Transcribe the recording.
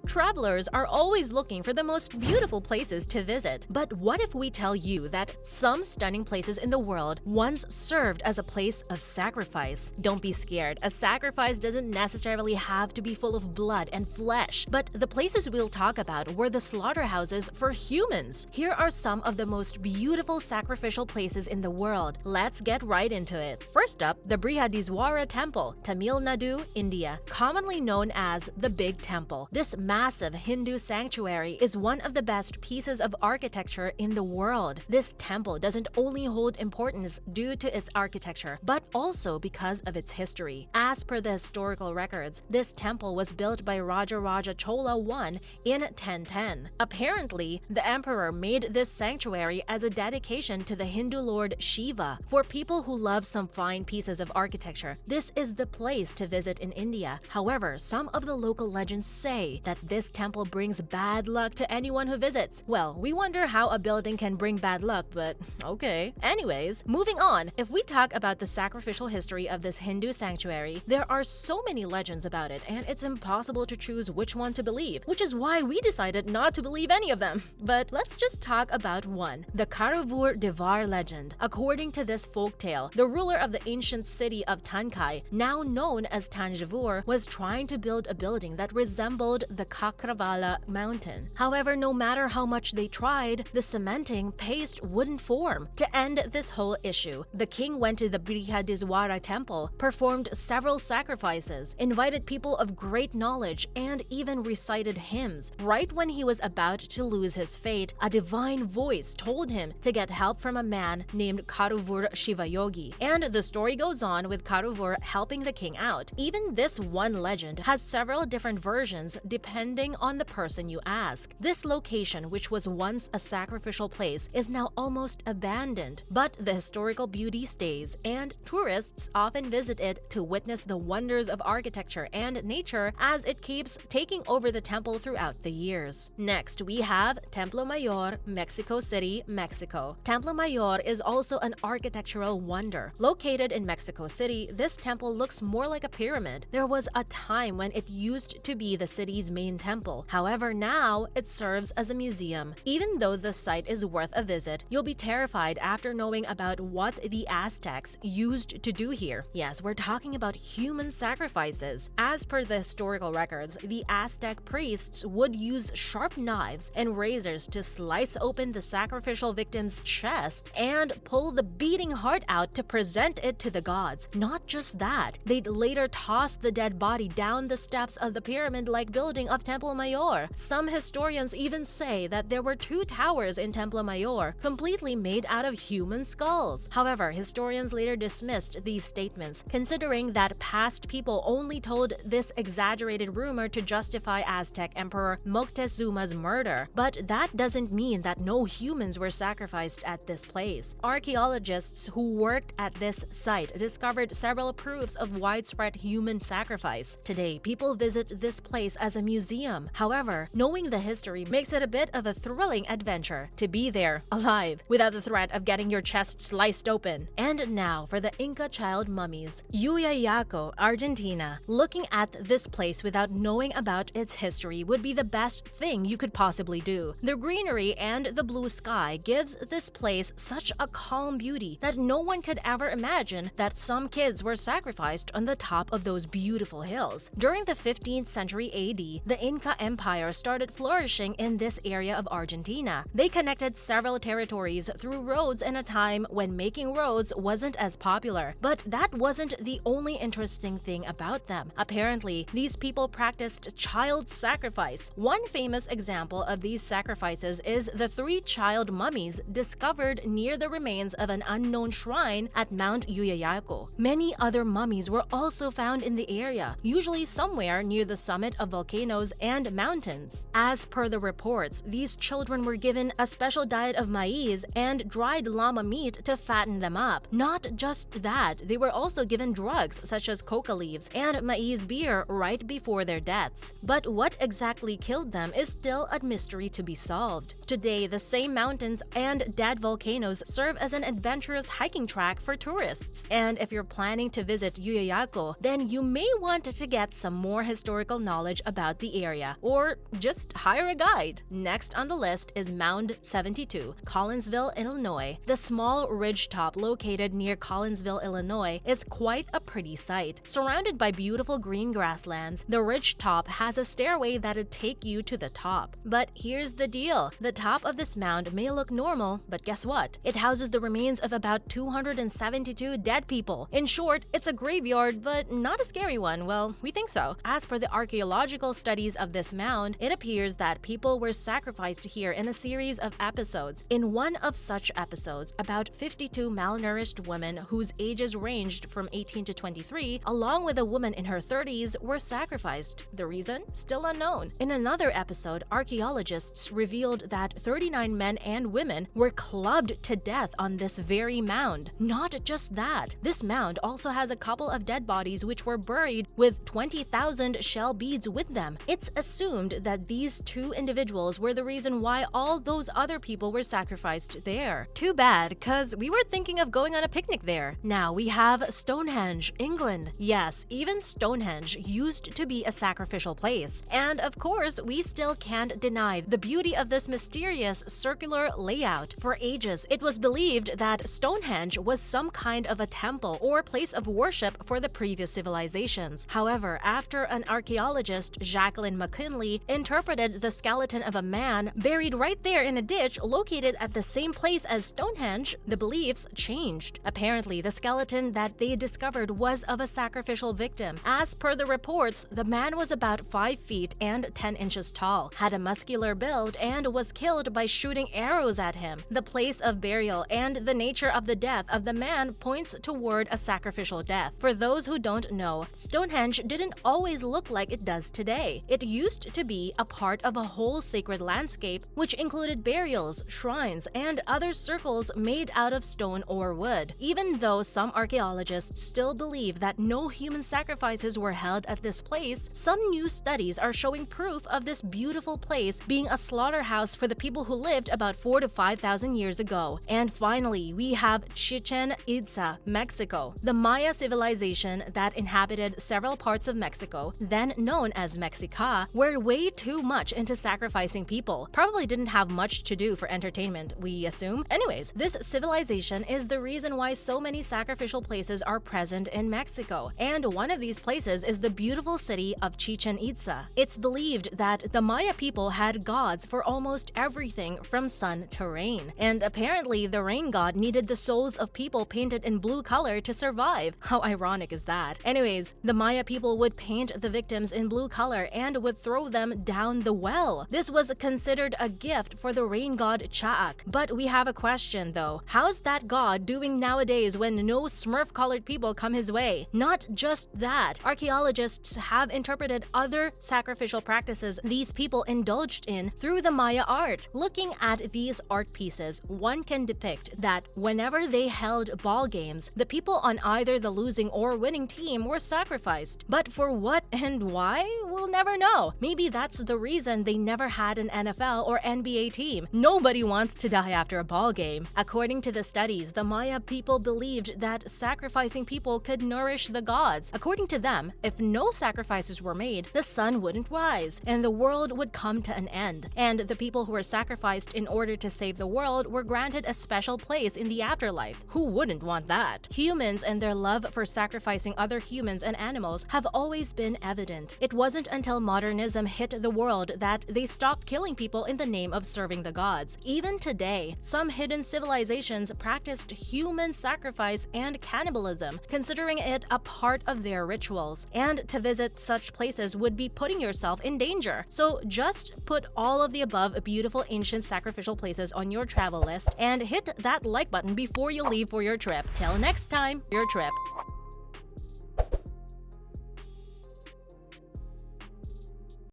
Travelers are always looking for the most beautiful places to visit. But what if we tell you that some stunning places in the world once served as a place of sacrifice? Don't be scared. A sacrifice doesn't necessarily have to be full of blood and flesh. But the places we'll talk about were the slaughterhouses for humans. Here are some of the most beautiful sacrificial places in the world. Let's get right into it. First up, the Brihadiswara Temple, Tamil Nadu, India, commonly known as the Big Temple. This massive Hindu sanctuary is one of the best pieces of architecture in the world. This temple doesn't only hold importance due to its architecture, but also because of its history. As per the historical records, this temple was built by Raja Chola I in 1010. Apparently, the emperor made this sanctuary as a dedication to the Hindu lord Shiva. For people who love some fine pieces of architecture, this is the place to visit in India. However, some of the local legends say that this temple brings bad luck to anyone who visits. Well, we wonder how a building can bring bad luck, but okay. Anyways, moving on, if we talk about the sacrificial history of this Hindu sanctuary, there are so many legends about it, and it's impossible to choose which one to believe, which is why we decided not to believe any of them. But let's just talk about one, the Karavur Devar legend. According to this folktale, the ruler of the ancient city of Tankai, now known as Tanjavur, was trying to build a building that resembled the Kakravala mountain. However, no matter how much they tried, the cementing paste wouldn't form. To end this whole issue, the king went to the Brihadiswara temple, performed several sacrifices, invited people of great knowledge, and even recited hymns. Right when he was about to lose his fate, a divine voice told him to get help from a man named Karuvur Shivayogi. And the story goes on with Karuvur helping the king out. Even this one legend has several different versions depending on the person you ask. This location, which was once a sacrificial place, is now almost abandoned, but the historical beauty stays, and tourists often visit it to witness the wonders of architecture and nature as it keeps taking over the temple throughout the years. Next, we have Templo Mayor, Mexico City, Mexico. Templo Mayor is also an architectural wonder. Located in Mexico City, this temple looks more like a pyramid. There was a time when it used to be the city's main temple. However, now it serves as a museum. Even though the site is worth a visit, you'll be terrified after knowing about what the Aztecs used to do here. Yes, we're talking about human sacrifices. As per the historical records, the Aztec priests would use sharp knives and razors to slice open the sacrificial victim's chest and pull the beating heart out to present it to the gods. Not just that, they'd later toss the dead body down the steps of the pyramid-like building of Templo Mayor. Some historians even say that there were 2 towers in Templo Mayor, completely made out of human skulls. However, historians later dismissed these statements, considering that past people only told this exaggerated rumor to justify Aztec Emperor Moctezuma's murder. But that doesn't mean that no humans were sacrificed at this place. Archaeologists who worked at this site discovered several proofs of widespread human sacrifice. Today, people visit this place as a museum. However, knowing the history makes it a bit of a thrilling adventure to be there, alive, without the threat of getting your chest sliced open. And now for the Inca child mummies. Yuyayaco, Argentina. Looking at this place without knowing about its history would be the best thing you could possibly do. The greenery and the blue sky gives this place such a calm beauty that no one could ever imagine that some kids were sacrificed on the top of those beautiful hills. During the 15th century AD, the Inca Empire started flourishing in this area of Argentina. They connected several territories through roads in a time when making roads wasn't as popular. But that wasn't the only interesting thing about them. Apparently, these people practiced child sacrifice. One famous example of these sacrifices is the 3 child mummies discovered near the remains of an unknown shrine at Mount Yuyayaco. Many other mummies were also found in the area, usually somewhere near the summit of volcanoes and mountains. As per the reports, these children were given a special diet of maize and dried llama meat to fatten them up. Not just that, they were also given drugs such as coca leaves and maize beer right before their deaths. But what exactly killed them is still a mystery to be solved. Today, the same mountains and dead volcanoes serve as an adventurous hiking track for tourists. And if you're planning to visit Yuyayaco, then you may want to get some more historical knowledge about the the area, or just hire a guide. Next on the list is Mound 72, Collinsville, Illinois. The small ridgetop located near Collinsville, Illinois is quite a pretty sight. Surrounded by beautiful green grasslands, the ridgetop has a stairway that'll take you to the top. But here's the deal. The top of this mound may look normal, but guess what? It houses the remains of about 272 dead people. In short, it's a graveyard, but not a scary one. Well, we think so. As per the archaeological studies of this mound, it appears that people were sacrificed here in a series of episodes. In one of such episodes, about 52 malnourished women whose ages ranged from 18 to 23, along with a woman in her 30s, were sacrificed. The reason? Still unknown. In another episode, archaeologists revealed that 39 men and women were clubbed to death on this very mound. Not just that, this mound also has a couple of dead bodies which were buried with 20,000 shell beads with them. It's assumed that these two individuals were the reason why all those other people were sacrificed there. Too bad, cause we were thinking of going on a picnic there. Now we have Stonehenge, England. Yes, even Stonehenge used to be a sacrificial place. And of course, we still can't deny the beauty of this mysterious circular layout. For ages, it was believed that Stonehenge was some kind of a temple or place of worship for the previous civilizations. However, after an archaeologist, Jacqueline McKinley, interpreted the skeleton of a man buried right there in a ditch located at the same place as Stonehenge, the beliefs changed. Apparently, the skeleton that they discovered was of a sacrificial victim. As per the reports, the man was about 5 feet and 10 inches tall, had a muscular build, and was killed by shooting arrows at him. The place of burial and the nature of the death of the man points toward a sacrificial death. For those who don't know, Stonehenge didn't always look like it does today. It used to be a part of a whole sacred landscape, which included burials, shrines, and other circles made out of stone or wood. Even though some archaeologists still believe that no human sacrifices were held at this place, some new studies are showing proof of this beautiful place being a slaughterhouse for the people who lived about 4,000 to 5,000 years ago. And finally, we have Chichen Itza, Mexico, the Maya civilization that inhabited several parts of Mexico, then known as Mexica, were way too much into sacrificing people. Probably didn't have much to do for entertainment, we assume. Anyways, this civilization is the reason why so many sacrificial places are present in Mexico, and one of these places is the beautiful city of Chichen Itza. It's believed that the Maya people had gods for almost everything from sun to rain, and apparently the rain god needed the souls of people painted in blue color to survive. How ironic is that? Anyways, the Maya people would paint the victims in blue color and would throw them down the well. This was considered a gift for the rain god Chaak. But we have a question though. How's that god doing nowadays when no Smurf-colored people come his way? Not just that, archaeologists have interpreted other sacrificial practices these people indulged in through the Maya art. Looking at these art pieces, one can depict that whenever they held ball games, the people on either the losing or winning team were sacrificed. But for what and why? We'll never know. Maybe that's the reason they never had an NFL or NBA team. Nobody wants to die after a ball game. According to the studies, the Maya people believed that sacrificing people could nourish the gods. According to them, if no sacrifices were made, the sun wouldn't rise and the world would come to an end. And the people who were sacrificed in order to save the world were granted a special place in the afterlife. Who wouldn't want that? Humans and their love for sacrificing other humans and animals have always been evident. It wasn't until modernism hit the world that they stopped killing people in the name of serving the gods. Even today, some hidden civilizations practiced human sacrifice and cannibalism, considering it a part of their rituals. And to visit such places would be putting yourself in danger. So just put all of the above beautiful ancient sacrificial places on your travel list and hit that like button before you leave for your trip. Till next time, your trip.